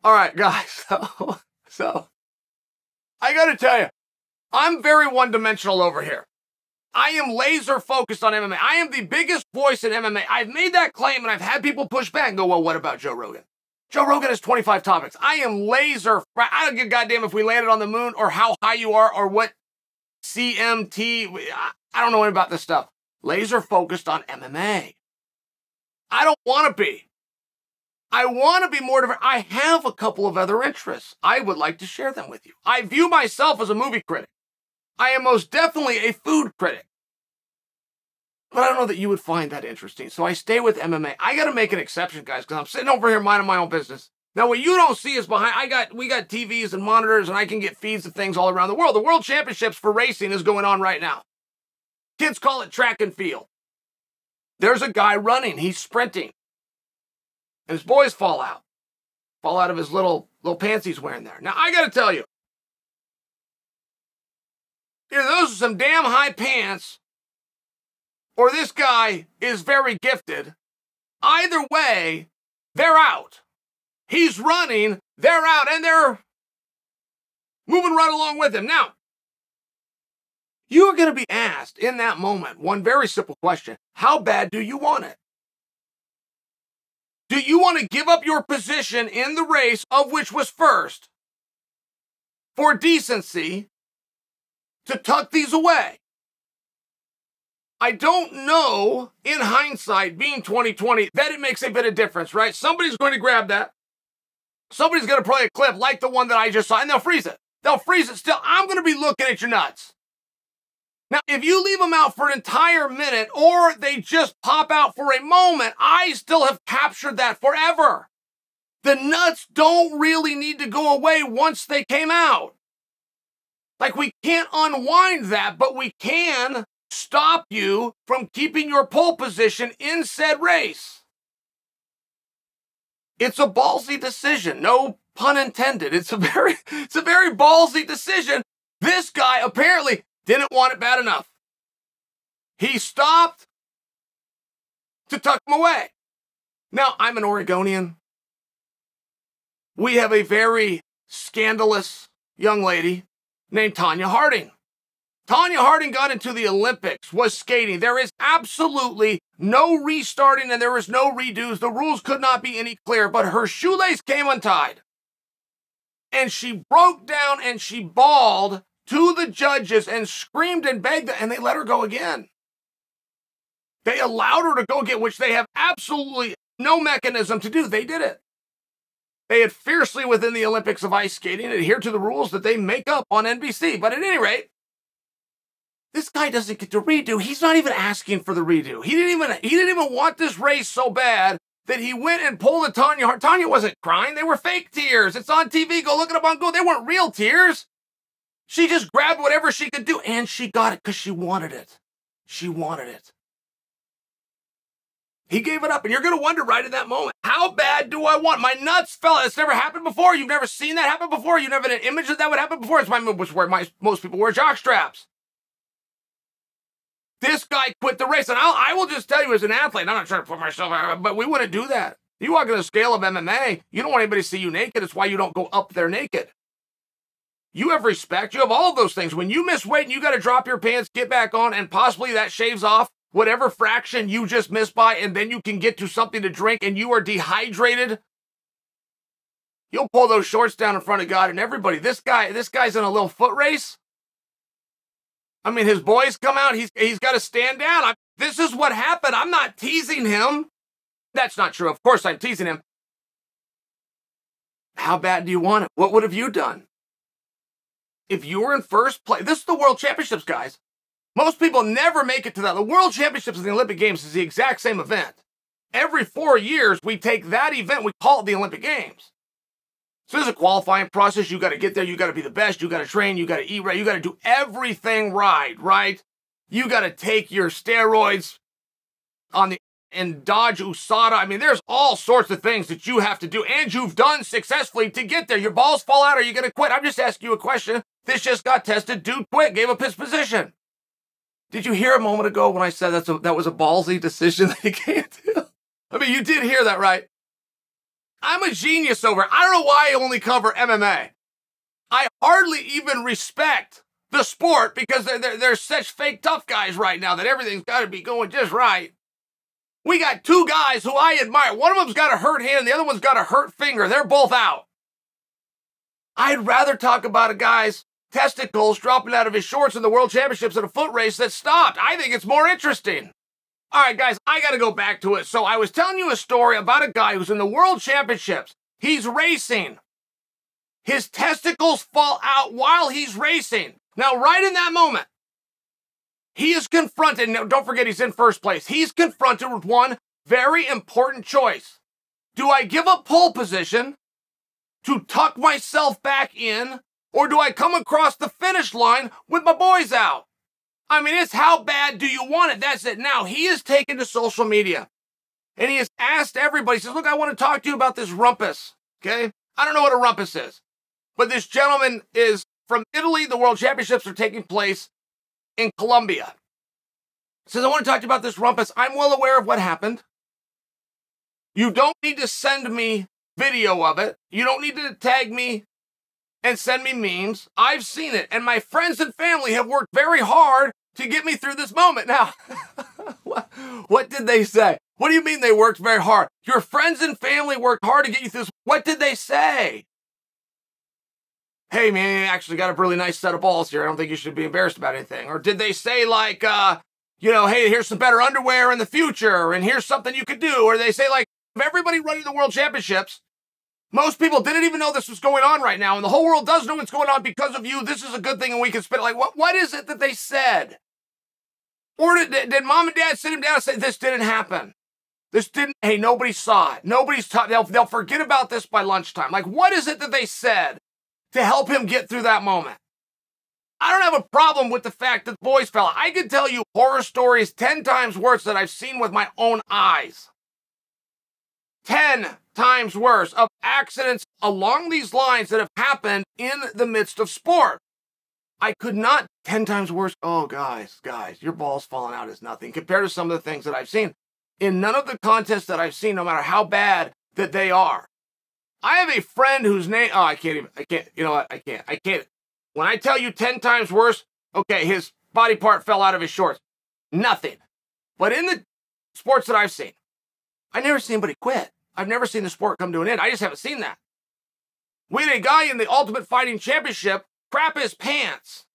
All right, guys. So I got to tell you, I'm very one-dimensional over here. I am laser focused on MMA. I am the biggest voice in MMA. I've made that claim and I've had people push back and go, well, what about Joe Rogan? Joe Rogan has 25 topics. I am laser. I don't give a goddamn if we landed on the moon or how high you are or what CMT. I don't know anything about this stuff. Laser focused on MMA. I don't want to be. I want to be more different. I have a couple of other interests. I would like to share them with you. I view myself as a movie critic. I am most definitely a food critic. But I don't know that you would find that interesting. So I stay with MMA. I got to make an exception, guys, because I'm sitting over here minding my own business. Now, what you don't see is behind, we got TVs and monitors, and I can get feeds of things all around the world. The World Championships for racing is going on right now. Kids call it track and field. There's a guy running. He's sprinting. And his boys fall out of his little pants he's wearing there. Now, I got to tell you, either those are some damn high pants, or this guy is very gifted. Either way, they're out. He's running, they're out, and they're moving right along with him. Now, you are going to be asked in that moment one very simple question. How bad do you want it? Do you want to give up your position in the race, of which was first, for decency, to tuck these away? I don't know, in hindsight, being 2020, that it makes a bit of difference, right? Somebody's going to grab that. Somebody's going to play a clip like the one that I just saw, and they'll freeze it. They'll freeze it still. I'm going to be looking at your nuts. Now, if you leave them out for an entire minute, or they just pop out for a moment, I still have captured that forever. The nuts don't really need to go away once they came out. Like, we can't unwind that, but we can stop you from keeping your pole position in said race. It's a ballsy decision, no pun intended. It's a very ballsy decision. This guy apparently didn't want it bad enough. He stopped to tuck him away. Now, I'm an Oregonian. We have a very scandalous young lady named Tonya Harding. Tonya Harding got into the Olympics, was skating. There is absolutely no restarting and there is no redos. The rules could not be any clearer, but her shoelace came untied. And she broke down and she bawled to the judges and screamed and begged, and they let her go again. They allowed her to go again, which they have absolutely no mechanism to do. They did it. They had fiercely within the Olympics of ice skating adhered to the rules that they make up on NBC. But at any rate, this guy doesn't get to redo. He's not even asking for the redo. He didn't even want this race so bad that he went and pulled a Tonya Harding. Tonya wasn't crying. They were fake tears. It's on TV. Go look it up on Google. They weren't real tears. She just grabbed whatever she could do, and she got it because she wanted it. She wanted it. He gave it up, and you're going to wonder right in that moment, how bad do I want? My nuts fell. It's never happened before. You've never seen that happen before. You've never had an image that would happen before. It's why most people wear jock straps. This guy quit the race, and I will just tell you as an athlete, I'm not trying to put myself out, but we wouldn't do that. You walk on the scale of MMA, you don't want anybody to see you naked. It's why you don't go up there naked. You have respect. You have all of those things. When you miss weight and you got to drop your pants, get back on, and possibly that shaves off whatever fraction you just missed by, and then you can get to something to drink and you are dehydrated, you'll pull those shorts down in front of God and everybody. This guy's in a little foot race. I mean, his boys come out. He's got to stand down. This is what happened. I'm not teasing him. That's not true. Of course I'm teasing him. How bad do you want it? What would have you done? If you were in first place, this is the World Championships, guys. Most people never make it to that. The World Championships and the Olympic Games is the exact same event. Every 4 years, we take that event, we call it the Olympic Games. So there's a qualifying process. You got to get there. You got to be the best. You got to train. You got to eat right. You got to do everything right? You got to take your steroids and dodge USADA. I mean, there's all sorts of things that you have to do, and you've done successfully to get there. Your balls fall out. Are you going to quit? I'm just asking you a question. This just got tested. Dude quit. Gave up his position. Did you hear a moment ago when I said that was a ballsy decision that he came to? I mean, you did hear that, right? I'm a genius over it. I don't know why I only cover MMA. I hardly even respect the sport because they're such fake tough guys right now that everything's got to be going just right. We got two guys who I admire. One of them's got a hurt hand, the other one's got a hurt finger. They're both out. I'd rather talk about a guy's testicles dropping out of his shorts in the World Championships at a foot race that stopped. I think it's more interesting. All right, guys, I got to go back to it. So I was telling you a story about a guy who's in the World Championships. He's racing. His testicles fall out while he's racing. Now, right in that moment, he is confronted. Now, don't forget, he's in first place. He's confronted with one very important choice. Do I give up pole position to tuck myself back in, or do I come across the finish line with my boys out? I mean, it's how bad do you want it? That's it. Now, he is taken to social media, and he has asked everybody, he says, look, I want to talk to you about this rumpus, okay? I don't know what a rumpus is, but this gentleman is from Italy. The World Championships are taking place in Colombia. He says, I want to talk to you about this rumpus. I'm well aware of what happened. You don't need to send me video of it. You don't need to tag me and send me memes. I've seen it, and my friends and family have worked very hard to get me through this moment. Now, what did they say? What do you mean they worked very hard? Your friends and family worked hard to get you through this. What did they say? Hey, man, you actually got a really nice set of balls here. I don't think you should be embarrassed about anything. Or did they say, like, you know, hey, here's some better underwear in the future, and here's something you could do? Or they say, like, if everybody running the World Championships, most people didn't even know this was going on right now, and the whole world does know what's going on because of you. This is a good thing, and we can spin it. Like, what is it that they said? Or did mom and dad sit him down and say, this didn't happen? This didn't, hey, nobody saw it. Nobody's taught, they'll forget about this by lunchtime. Like, what is it that they said to help him get through that moment? I don't have a problem with the fact that the boys fell out. I could tell you horror stories 10 times worse that I've seen with my own eyes. 10 times worse of accidents along these lines that have happened in the midst of sport. I could not, 10 times worse. Oh, guys, your balls falling out is nothing compared to some of the things that I've seen. In none of the contests that I've seen, no matter how bad that they are. I have a friend whose name, I can't, you know what, I can't. When I tell you 10 times worse, okay, his body part fell out of his shorts. Nothing. But in the sports that I've seen, I never seen anybody quit. I've never seen the sport come to an end. I just haven't seen that. We had a guy in the Ultimate Fighting Championship crap his pants.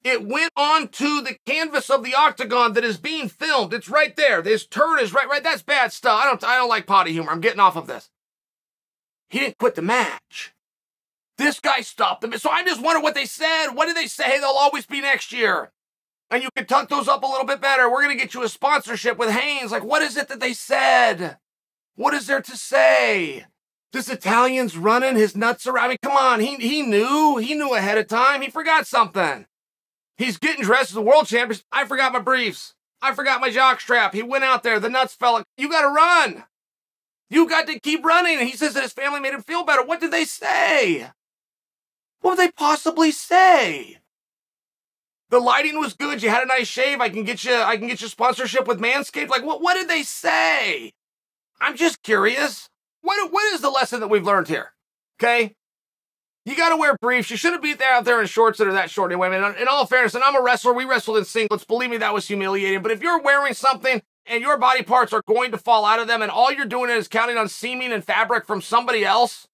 It went onto the canvas of the octagon that is being filmed. It's right there. This turn is right. That's bad stuff. I don't like potty humor. I'm getting off of this. He didn't quit the match. This guy stopped them. So I just wonder what they said. What did they say? Hey, they'll always be next year. And you can tuck those up a little bit better. We're going to get you a sponsorship with Hanes. Like, what is it that they said? What is there to say? This Italian's running his nuts around. I mean, come on. He knew ahead of time. He forgot something. He's getting dressed as a world champion. I forgot my briefs. I forgot my jock strap. He went out there. The nuts fell. You got to run. You got to keep running. And he says that his family made him feel better. What did they say? What would they possibly say? The lighting was good. You had a nice shave. I can get you sponsorship with Manscaped. Like, what did they say? I'm just curious. What is the lesson that we've learned here? Okay? You got to wear briefs. You shouldn't be out there in shorts that are that short anyway. I mean, in all fairness, and I'm a wrestler. We wrestled in singlets. Believe me, that was humiliating. But if you're wearing something and your body parts are going to fall out of them and all you're doing is counting on seaming and fabric from somebody else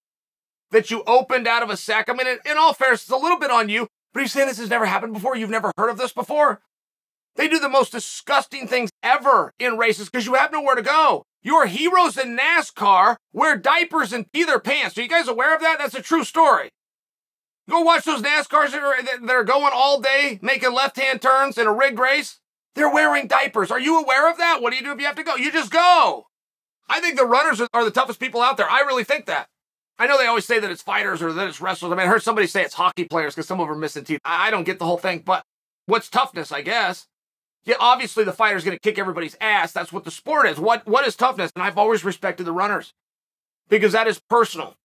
that you opened out of a sack, I mean, in all fairness, it's a little bit on you. But are you saying this has never happened before? You've never heard of this before? They do the most disgusting things ever in races because you have nowhere to go. Your heroes in NASCAR wear diapers and pee their pants. Are you guys aware of that? That's a true story. Go watch those NASCARs that are going all day, making left-hand turns in a rigged race. They're wearing diapers. Are you aware of that? What do you do if you have to go? You just go. I think the runners are the toughest people out there. I really think that. I know they always say that it's fighters or that it's wrestlers. I mean, I heard somebody say it's hockey players because some of them are missing teeth. I don't get the whole thing, but what's toughness, I guess? Yeah, obviously the fighter's going to kick everybody's ass. That's what the sport is. What is toughness? And I've always respected the runners because that is personal.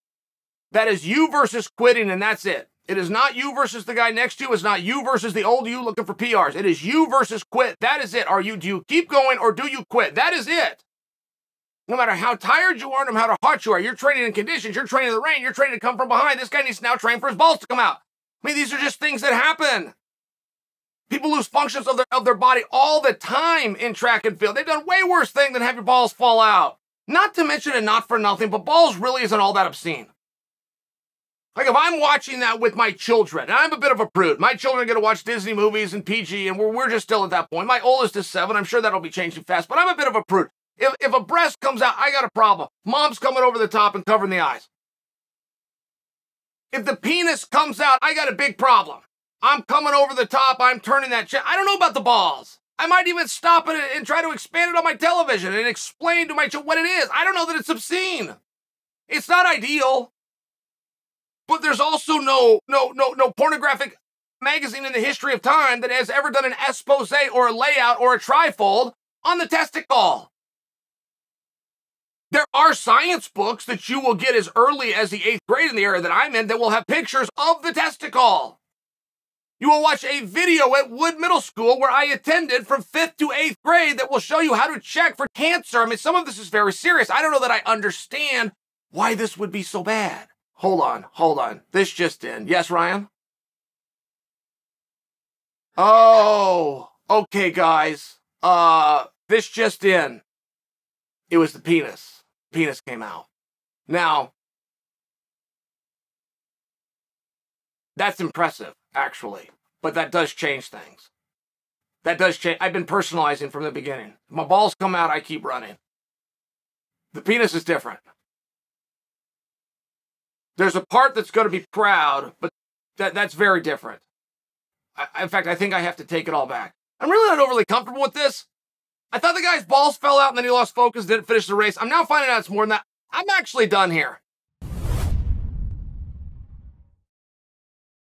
That is you versus quitting, and that's it. It is not you versus the guy next to you. It's not you versus the old you looking for PRs. It is you versus quit. That is it. Do you keep going or do you quit? That is it. No matter how tired you are, no matter how hot you are, you're training in conditions, you're training in the rain, you're training to come from behind. This guy needs to now train for his balls to come out. I mean, these are just things that happen. People lose functions of their body all the time in track and field. They've done way worse things than have your balls fall out. Not to mention, and not for nothing, but balls really isn't all that obscene. Like if I'm watching that with my children, and I'm a bit of a prude. My children are going to watch Disney movies and PG, and we're just still at that point. My oldest is 7. I'm sure that'll be changing fast, but I'm a bit of a prude. If a breast comes out, I got a problem. Mom's coming over the top and covering the eyes. If the penis comes out, I got a big problem. I'm coming over the top. I'm turning that shit. I don't know about the balls. I might even stop it and try to expand it on my television and explain to my children what it is. I don't know that it's obscene. It's not ideal. But there's also no pornographic magazine in the history of time that has ever done an expose or a layout or a trifold on the testicle. There are science books that you will get as early as the 8th grade in the area that I'm in that will have pictures of the testicle. You will watch a video at Wood Middle School where I attended from 5th to 8th grade that will show you how to check for cancer. I mean, some of this is very serious. I don't know that I understand why this would be so bad. Hold on. This just in. Yes, Ryan? Oh, okay, guys. This just in. It was the penis. Penis came out. Now, that's impressive, actually. But that does change things. That does change. I've been personalizing from the beginning. If my balls come out, I keep running. The penis is different. There's a part that's going to be proud, but that's very different. In fact, I think I have to take it all back. I'm really not overly comfortable with this. I thought the guy's balls fell out and then he lost focus, didn't finish the race. I'm now finding out it's more than that. I'm actually done here.